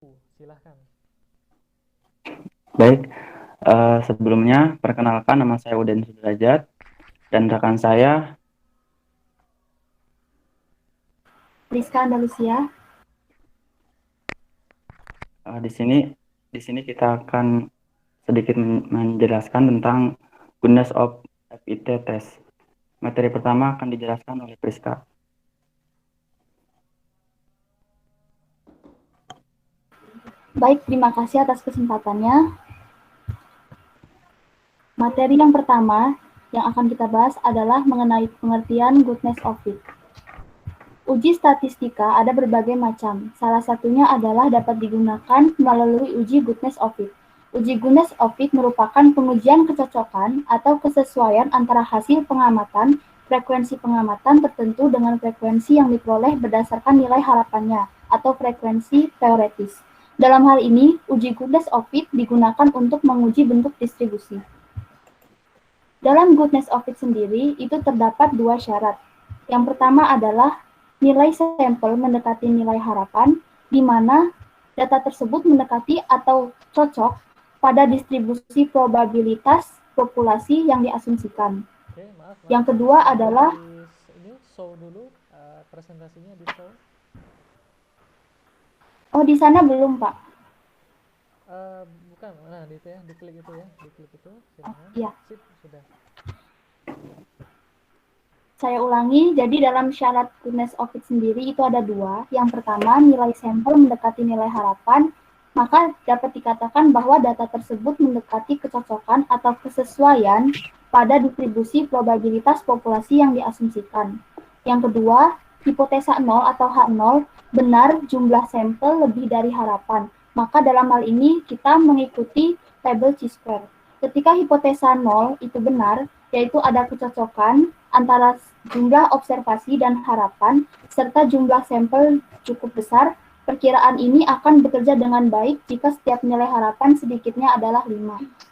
Silahkan. Baik, sebelumnya perkenalkan nama saya Uden Sudrajat dan rekan saya Rizka Andalusia. di sini kita akan sedikit menjelaskan tentang goodness of FIT test. Materi pertama akan dijelaskan oleh Priska. Baik, terima kasih atas kesempatannya. Materi yang pertama yang akan kita bahas adalah mengenai pengertian goodness of fit. Uji statistika ada berbagai macam. Salah satunya adalah dapat digunakan melalui uji goodness of fit. Uji goodness of fit merupakan pengujian kecocokan atau kesesuaian antara hasil pengamatan, frekuensi pengamatan tertentu dengan frekuensi yang diperoleh berdasarkan nilai harapannya atau frekuensi teoretis. Dalam hal ini, uji goodness of fit digunakan untuk menguji bentuk distribusi. Dalam goodness of fit sendiri, itu terdapat dua syarat. Yang pertama adalah nilai sampel mendekati nilai harapan, di mana data tersebut mendekati atau cocok pada distribusi probabilitas populasi yang diasumsikan. Oke, maaf. Yang kedua Boleh adalah, ini show dulu presentasinya di show. oh di sana belum Pak. Bukan, nah itu ya, diklik itu ya, diklik itu, Oh silahkan. iya, Sip, sudah. saya ulangi, jadi dalam syarat goodness of fit sendiri itu ada dua. Yang pertama, nilai sampel mendekati nilai harapan, maka dapat dikatakan bahwa data tersebut mendekati kecocokan atau kesesuaian pada distribusi probabilitas populasi yang diasumsikan. Yang kedua, hipotesa 0 atau H0 benar jumlah sampel lebih dari harapan. Maka dalam hal ini kita mengikuti tabel chi-square. Ketika hipotesa 0 itu benar, yaitu ada kecocokan antara jumlah observasi dan harapan, serta jumlah sampel cukup besar, perkiraan ini akan bekerja dengan baik jika setiap nilai harapan sedikitnya adalah 5.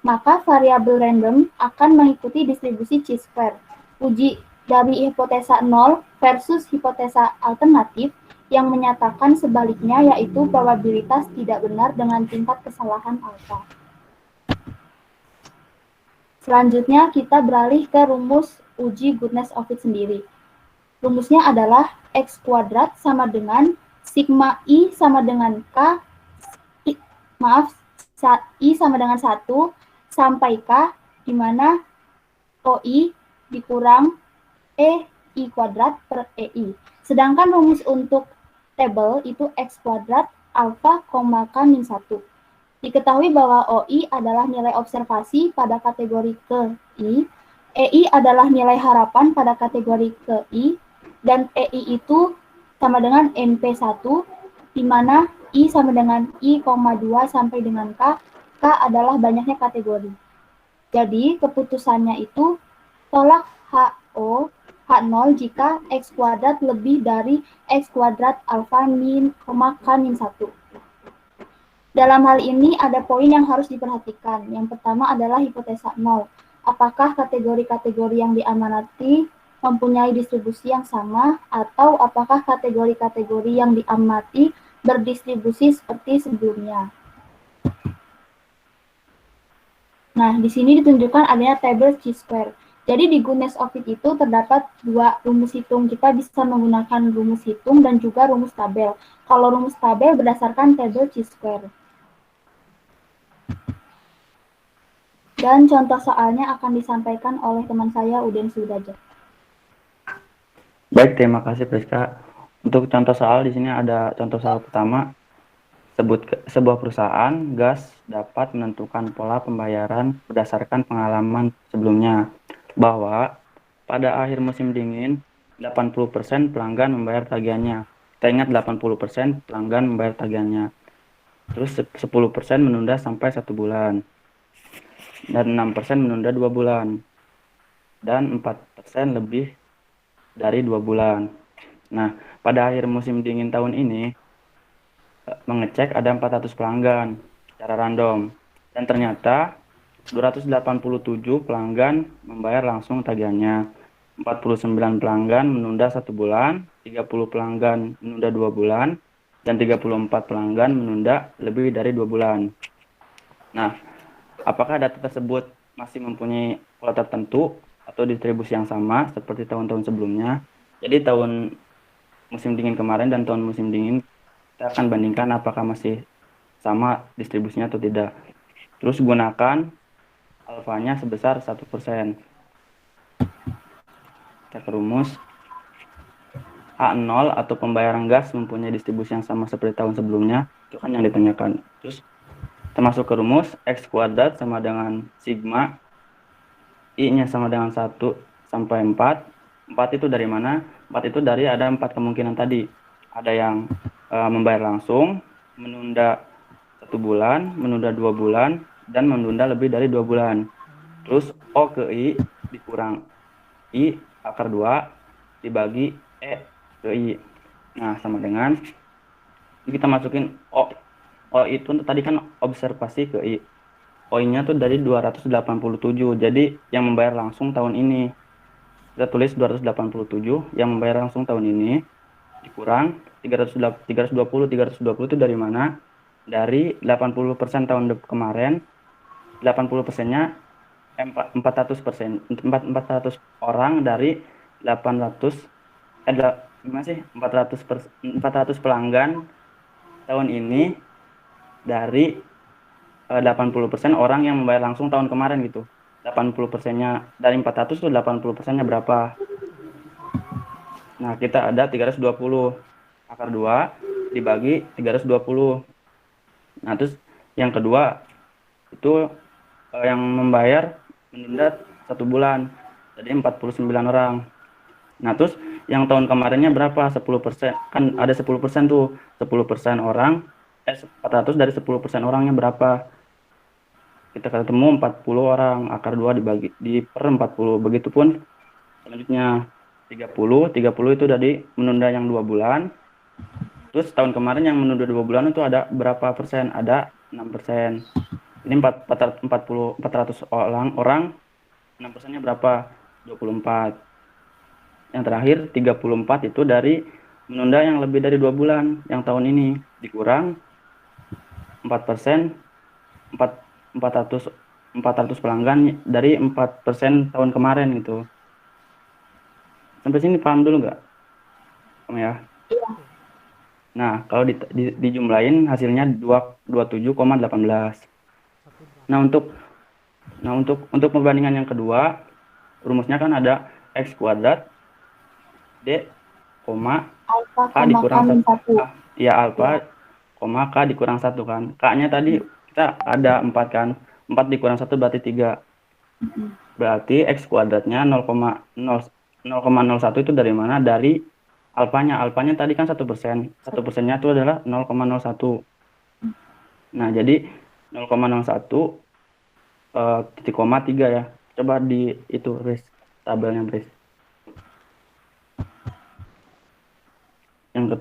Maka variabel random akan mengikuti distribusi chi-square. Uji dari hipotesa 0 versus hipotesa alternatif yang menyatakan sebaliknya, yaitu probabilitas tidak benar dengan tingkat kesalahan alfa. Selanjutnya kita beralih ke rumus uji goodness of fit sendiri. Rumusnya adalah X kuadrat sama dengan sigma I sama dengan K, I sama dengan 1 sampai K, di mana OI dikurang I kuadrat per EI. Sedangkan rumus untuk tabel itu X kuadrat alfa, K min 1. Diketahui bahwa OI adalah nilai observasi pada kategori ke-I, EI adalah nilai harapan pada kategori ke-I, dan EI itu sama dengan NP1, di mana I sama dengan I,2 sampai dengan K, K adalah banyaknya kategori. Jadi keputusannya itu tolak HO, H0 jika X kuadrat lebih dari X kuadrat alfa min, K min 1. Dalam hal ini ada poin yang harus diperhatikan. Yang pertama adalah hipotesa 0. Apakah kategori-kategori yang diamanati mempunyai distribusi yang sama, atau apakah kategori-kategori yang diamati berdistribusi seperti sebelumnya. Nah, di sini ditunjukkan adanya tabel chi-square. Jadi di goodness of fit itu terdapat dua rumus hitung. Kita bisa menggunakan rumus hitung dan juga rumus tabel. Kalau rumus tabel berdasarkan tabel chi-square. Dan contoh soalnya akan disampaikan oleh teman saya, Uden Sudrajat. Baik, terima kasih Priska. Untuk contoh soal di sini ada contoh soal pertama. Sebuah perusahaan gas dapat menentukan pola pembayaran berdasarkan pengalaman sebelumnya bahwa pada akhir musim dingin 80% pelanggan membayar tagihannya. Kita ingat 80% pelanggan membayar tagihannya. Terus 10% menunda sampai 1 bulan. Dan 6% menunda 2 bulan. Dan 4% lebih dari 2 bulan. Nah, pada akhir musim dingin tahun ini mengecek ada 400 pelanggan secara random. Dan ternyata 287 pelanggan membayar langsung tagihannya. 49 pelanggan menunda 1 bulan, 30 pelanggan menunda 2 bulan, dan 34 pelanggan menunda lebih dari 2 bulan. Nah, apakah data tersebut masih mempunyai pola tertentu atau distribusi yang sama seperti tahun-tahun sebelumnya? Jadi tahun musim dingin kemarin dan tahun musim dingin kita akan bandingkan apakah masih sama distribusinya atau tidak. Terus gunakan alfanya sebesar 1%. Kita ke rumus. A0 atau pembayaran gas mempunyai distribusi yang sama seperti tahun sebelumnya. Itu kan yang ditanyakan. Terus kita masuk ke rumus. X kuadrat sama dengan sigma. I-nya sama dengan 1 sampai 4. 4 itu dari mana? 4 itu dari ada 4 kemungkinan tadi. Ada yang membayar langsung, menunda 1 bulan, menunda 2 bulan, dan menunda lebih dari 2 bulan. Terus O ke I dikurang I akar 2 dibagi E ke I. Nah, sama dengan kita masukin O. O itu tadi kan observasi ke I. O-nya tuh dari 287. Jadi yang membayar langsung tahun ini. Kita tulis 287 yang membayar langsung tahun ini dikurang 320 itu dari mana? Dari 80% tahun kemarin. 80%-nya 400%, 400 orang dari 800 gimana sih? 400 pelanggan tahun ini dari 80% orang yang membayar langsung tahun kemarin gitu. 80%-nya dari 400 tuh 80%-nya berapa? Nah, kita ada 320 akar 2 dibagi 320. Nah, terus yang kedua itu yang membayar menunda 1 bulan. Jadi 49 orang. Nah, terus yang tahun kemarinnya berapa? 10%. Kan ada 10% tuh. 10% orang 400 dari 10% orangnya berapa? Kita ketemu 40 orang. Akar 2 dibagi per 40. Begitupun selanjutnya 30 itu dari menunda yang 2 bulan. Terus tahun kemarin yang menunda 2 bulan itu ada berapa persen? Ada 6%. Ini 400 orang 6%-nya berapa? 24. Yang terakhir 34 itu dari menunda yang lebih dari 2 bulan yang tahun ini dikurang 4%, 400 pelanggan dari 4% tahun kemarin gitu. Sampai sini paham dulu nggak? Paham ya? Iya. Nah, kalau dijumlahin hasilnya 27,18. Nah, untuk perbandingan yang kedua, rumusnya kan ada X kuadrat D, Alfa, K dikurang min 1. 1. Ya, alfa, K dikurang 1 kan. K-nya tadi kita ada 4 kan. 4 dikurang 1 berarti 3. Berarti X kuadratnya 0,01 itu dari mana? Dari alfanya. Alfanya tadi kan 1%. 1%-nya itu adalah 0,01. Nah, jadi 0,01 titik koma 3 ya. Coba di itu, Riz. Tabelnya, Riz. Yang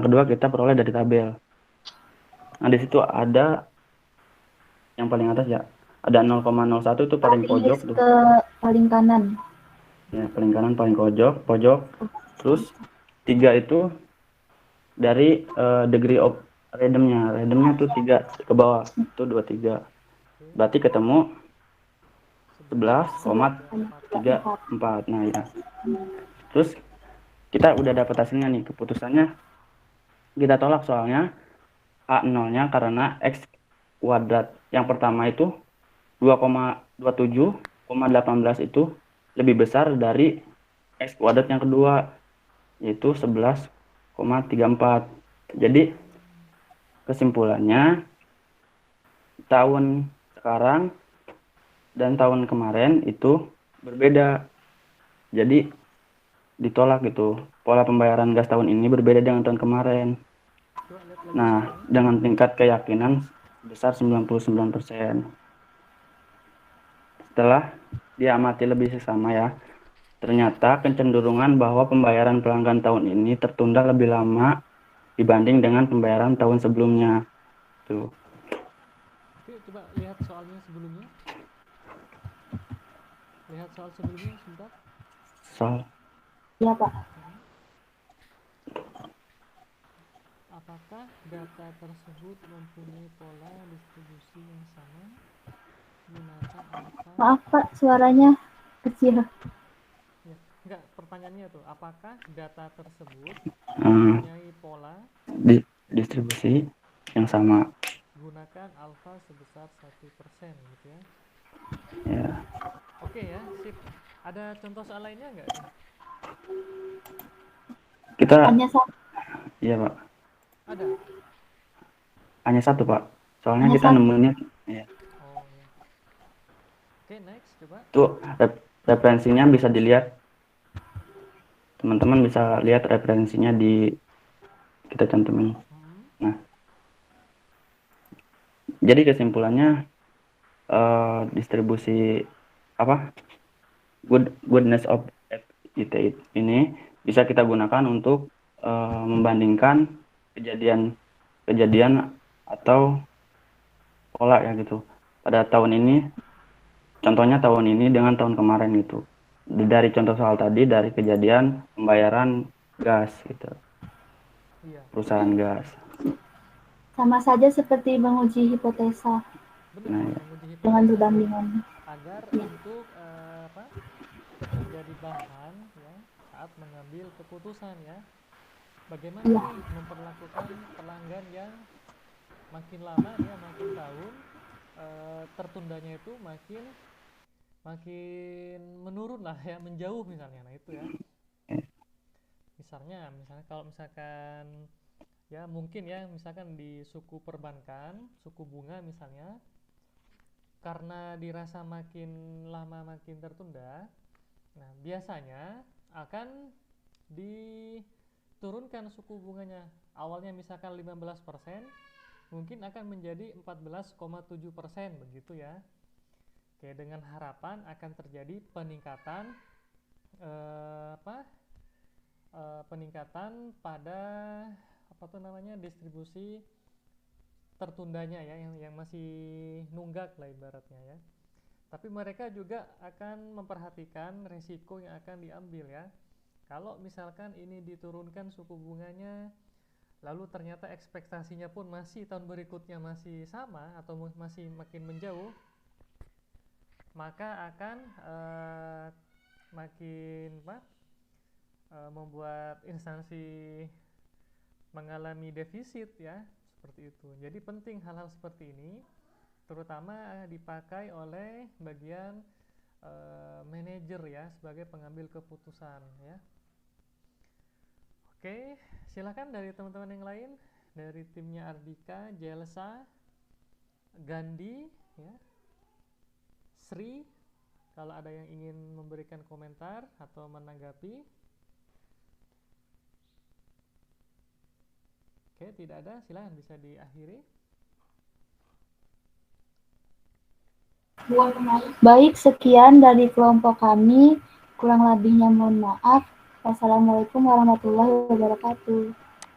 kedua kita peroleh dari tabel. Nah, di situ ada yang paling atas ya. Ada 0,01 itu paling pojok tuh. Ke paling kanan. Ya, paling kanan paling pojok. Terus 3 itu dari degree of freedom-nya. Freedom-nya tuh 3 ke bawah. Itu 23. Berarti ketemu 11,34. Nah, ya. Terus kita udah dapat hasilnya nih, keputusannya kita tolak soalnya A0-nya karena X kuadrat yang pertama itu 2,27,18 itu lebih besar dari X kuadrat yang kedua, yaitu 11,34. Jadi kesimpulannya tahun sekarang dan tahun kemarin itu berbeda. Jadi ditolak gitu. Pola pembayaran gas tahun ini berbeda dengan tahun kemarin. Nah, dengan tingkat keyakinan sebesar 99%. Setelah diamati lebih seksama ya, ternyata kecenderungan bahwa pembayaran pelanggan tahun ini tertunda lebih lama dibanding dengan pembayaran tahun sebelumnya. Tuh. Oke, coba lihat soalnya sebelumnya. Lihat soal sebelumnya sebentar. Soal Iya, Pak. apakah data tersebut mempunyai pola distribusi yang sama? Gunakan alfa. Maaf Pak, suaranya kecil. Ya, enggak, pertanyaannya tuh, apakah data tersebut Eh, mempunyai pola distribusi yang sama. gunakan alfa sebesar 1% gitu ya. Ya. Oke ya, sip. Ada contoh soal lainnya enggak nih? Kita, Hanya satu. iya Pak, Ada? hanya satu Pak. Soalnya Hanya kita satu. nemunya, ya. Oh ya. Oke, next coba. Itu referensinya bisa dilihat. Teman-teman bisa lihat referensinya di kita cantumin. Nah, jadi kesimpulannya distribusi apa goodness of it ini bisa kita gunakan untuk membandingkan kejadian atau pola ya gitu. Pada tahun ini, contohnya tahun ini dengan tahun kemarin gitu. Dari contoh soal tadi, dari kejadian pembayaran gas gitu, Iya. perusahaan gas. Sama saja seperti menguji hipotesa Benar, Nah, ya. menguji dengan hipotesa perbandingan. agar Ya. untuk menjadi bahan ya saat mengambil keputusan ya. Bagaimana Iya. nih memperlakukan pelanggan yang makin lama dia makin tahun tertundanya itu makin menurun lah ya, menjauh misalnya. Nah itu ya. Misalnya kalau misalkan ya mungkin ya misalkan di suku perbankan, suku bunga misalnya, karena dirasa makin lama makin tertunda, nah biasanya akan diturunkan suku bunganya. Awalnya misalkan 15%, mungkin akan menjadi 14,7% begitu ya. Oke, dengan harapan akan terjadi peningkatan peningkatan pada distribusi tertundanya ya, yang masih nunggak lah ibaratnya ya. Tapi mereka juga akan memperhatikan resiko yang akan diambil ya. Kalau misalkan ini diturunkan suku bunganya, lalu ternyata ekspektasinya pun masih tahun berikutnya masih sama atau masih makin menjauh, maka akan makin membuat instansi mengalami defisit ya, seperti itu. Jadi penting hal-hal seperti ini, terutama dipakai oleh bagian manajer ya, sebagai pengambil keputusan ya. Oke, silakan dari teman-teman yang lain, dari timnya Ardika, Jelsa, Gandhi ya, Sri, kalau ada yang ingin memberikan komentar atau menanggapi. Oke, tidak ada, silakan bisa diakhiri. Baik, sekian dari kelompok kami. Kurang lebihnya mohon maaf. Wassalamualaikum warahmatullahi wabarakatuh.